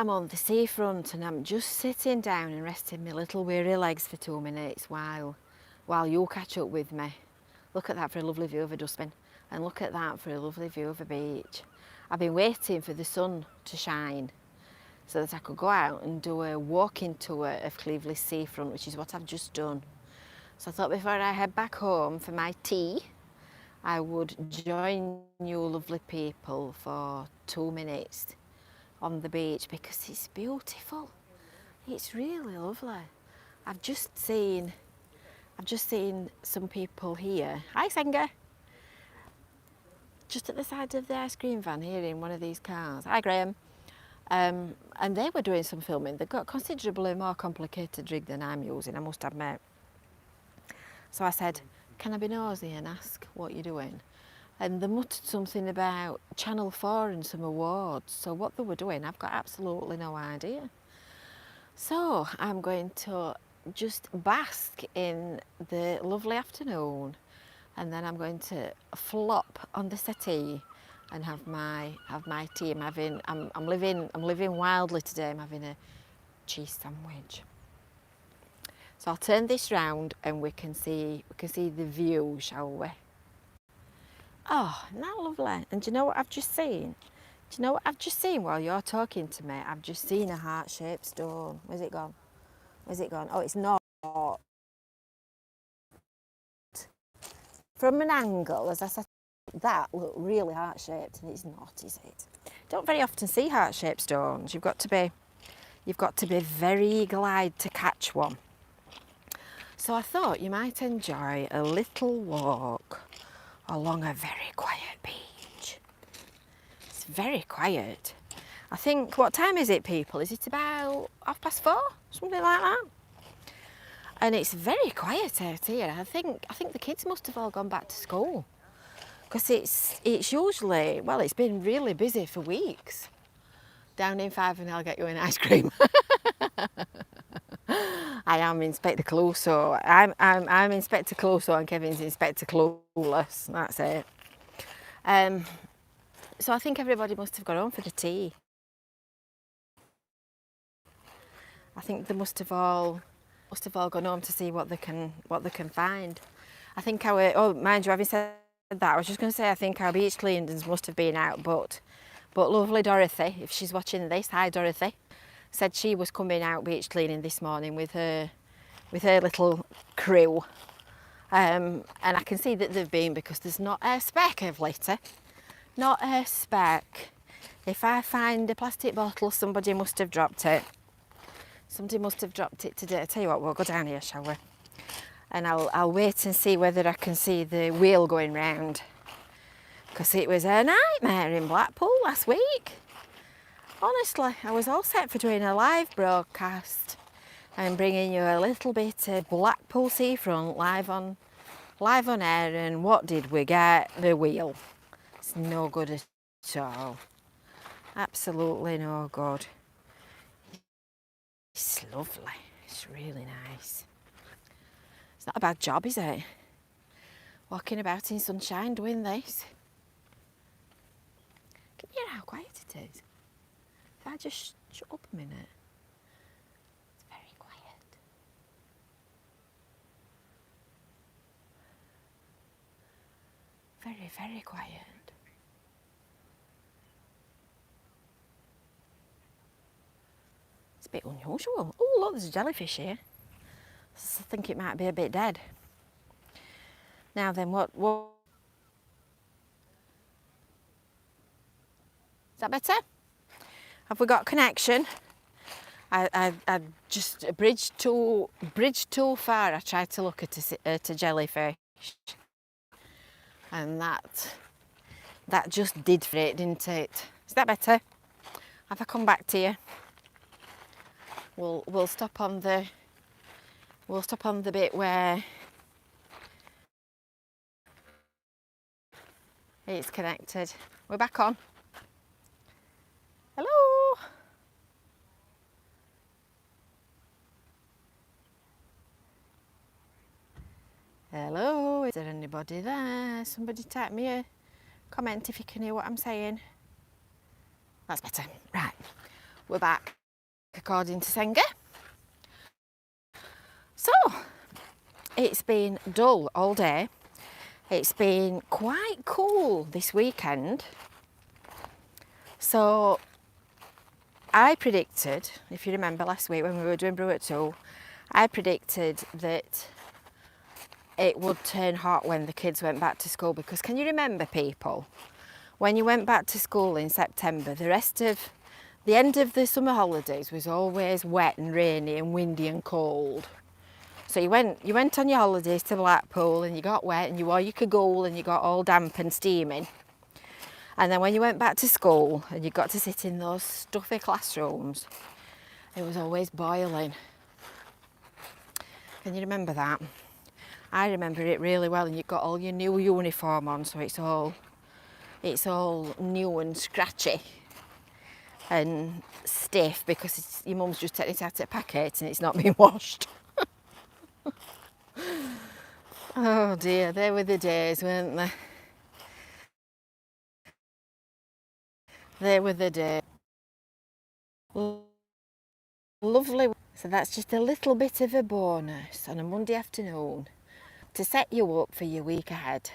I'm on the seafront and I'm just sitting down and resting my little weary legs for 2 minutes while you catch up with me. Look at that for a lovely view of a dustbin, and look at that for a lovely view of a beach. I've been waiting for the sun to shine so that I could go out and do a walking tour of Cleveleys seafront, which is what I've just done. So I thought before I head back home for my tea, I would join you lovely people for 2 minutes on the beach because it's beautiful. It's really lovely. I've just seen some people here. Hi Senga. Just at the side of the ice cream van here in one of these cars. Hi Graham. And they were doing some filming. They've got considerably more complicated rig than I'm using, I must admit. So I said, can I be nosy and ask what you're doing? And they muttered something about Channel 4 and some awards. So what they were doing, I've got absolutely no idea. So I'm going to just bask in the lovely afternoon, and then I'm going to flop on the settee and have my tea. I'm living wildly today. I'm having a cheese sandwich. So I'll turn this round and we can see the view, shall we? Oh, isn't that lovely? And do you know what I've just seen? Do you know what I've just seen while you're talking to me? I've just seen a heart-shaped stone. Where's it gone? Where's it gone? Oh, it's not. From an angle, as I said, that looked really heart-shaped, and it's not, is it? Don't very often see heart-shaped stones. You've got to be very eagle-eyed to catch one. So I thought you might enjoy a little walk along a very quiet beach. It's very quiet. I think, what time is it, people? Is it about 4:30? Something like that? And it's very quiet out here. I think the kids must have all gone back to school, because it's usually, well, it's been really busy for weeks. Down in 5 and I'll get you an ice cream. I am Inspector Clouseau. I'm Inspector Clouseau and Kevin's Inspector Clueless. That's it. So I think everybody must have gone home for the tea. I think they must have all gone home to see what they can find. I think mind you, having said that, I was just going to say I think our beach cleaners must have been out, but lovely Dorothy, if she's watching this, hi Dorothy, said she was coming out beach cleaning this morning with her little crew, and I can see that they've been, because there's not a speck of litter, not a speck. If I find a plastic bottle, somebody must have dropped it. Somebody must have dropped it today. I tell you what, we'll go down here, shall we? And I'll wait and see whether I can see the wheel going round, because it was a nightmare in Blackpool last week. Honestly, I was all set for doing a live broadcast and bringing you a little bit of Blackpool seafront live on air, and what did we get? The wheel. It's no good at all. Absolutely no good. It's lovely. It's really nice. It's not a bad job, is it? Walking about in sunshine doing this. Can you hear how quiet it is? If I just shut up a minute. It's very quiet. Very, very quiet. It's a bit unusual. Oh, look, there's a jellyfish here. I think it might be a bit dead. Now then, what? Is that better? Have we got connection? I just bridged too far. I tried to look at a jellyfish, and that just did for it, didn't it? Is that better? Have I come back to you? We'll stop on the bit where it's connected. We're back on. Hello. Hello, is there anybody there? Somebody type me a comment if you can hear what I'm saying. That's better. Right. we're back according to Senga. So, it's been dull all day. It's been quite cool this weekend. So, I predicted, if you remember last week when we were doing Brew at 2, I predicted that it would turn hot when the kids went back to school, because can you remember, people, when you went back to school in September, the end of the summer holidays was always wet and rainy and windy and cold. So you went on your holidays to Blackpool and you got wet and you wore your cagoule and you got all damp and steaming. And then when you went back to school and you got to sit in those stuffy classrooms, it was always boiling. Can you remember that? I remember it really well, and you've got all your new uniform on, so it's all new and scratchy and stiff because your mum's just taken it out of the packet and it's not been washed. Oh dear, they were the days, weren't they? They were the days. Lovely. So that's just a little bit of a bonus on a Monday afternoon to set you up for your week ahead.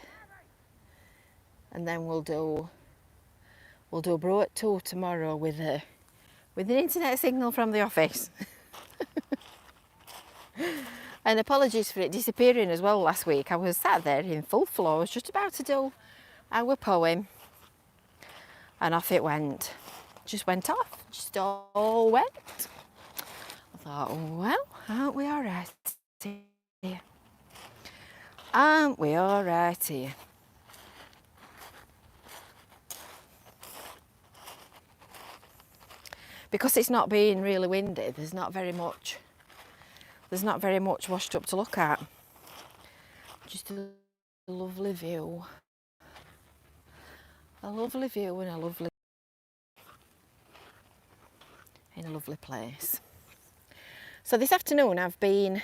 And then we'll do Brew at 2 tomorrow with an internet signal from the office. And apologies for it disappearing as well last week. I was sat there in full flow. I was just about to do our poem and off it went. Just went off. Just all went. I thought, well, aren't we all right here? Aren't we all right here? Because it's not being really windy, there's not very much washed up to look at. Just a lovely view. A lovely view and in a lovely place. So this afternoon I've been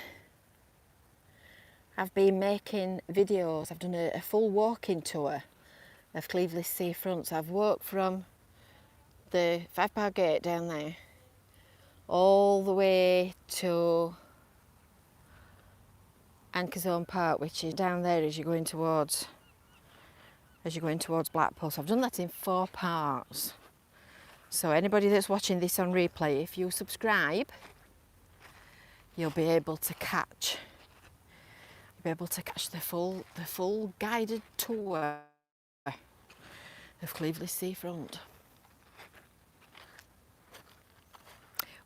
making videos. I've done a full walking tour of Cleveleys seafront. So I've walked from the 5 Bar Gate down there all the way to Anchor Zone Park, which is down there as you're going towards Blackpool. So I've done that in 4 parts. So anybody that's watching this on replay, if you subscribe, you'll be able to catch the full guided tour of Cleveleys seafront.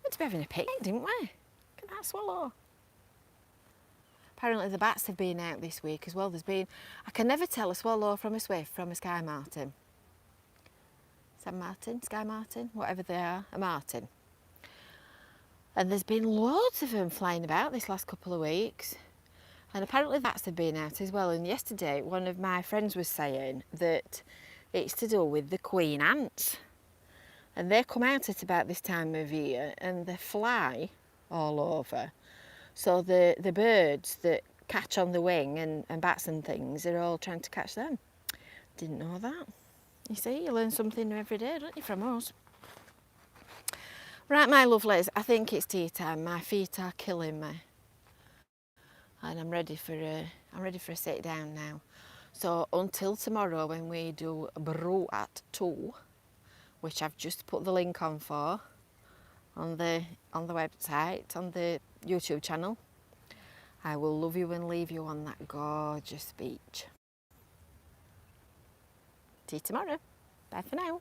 Went to be having a picnic, didn't we? Look at that swallow. Apparently the bats have been out this week as well. I can never tell a swallow from a swift from a sky martin. Is that martin? Sky martin? Whatever they are, a martin. And there's been loads of them flying about this last couple of weeks. And apparently the bats have been out as well. And yesterday one of my friends was saying that it's to do with the queen ants. And they come out at about this time of year and they fly all over. So the birds that catch on the wing and bats and things are all trying to catch them. Didn't know that. You see, you learn something new every day, don't you, from us? Right, my lovelies, I think it's tea time. My feet are killing me. And I'm ready for a sit down now. So until tomorrow when we do Brew at 2, which I've just put the link on for on the website, on the YouTube channel, I will love you and leave you on that gorgeous beach. See you tomorrow. Bye for now.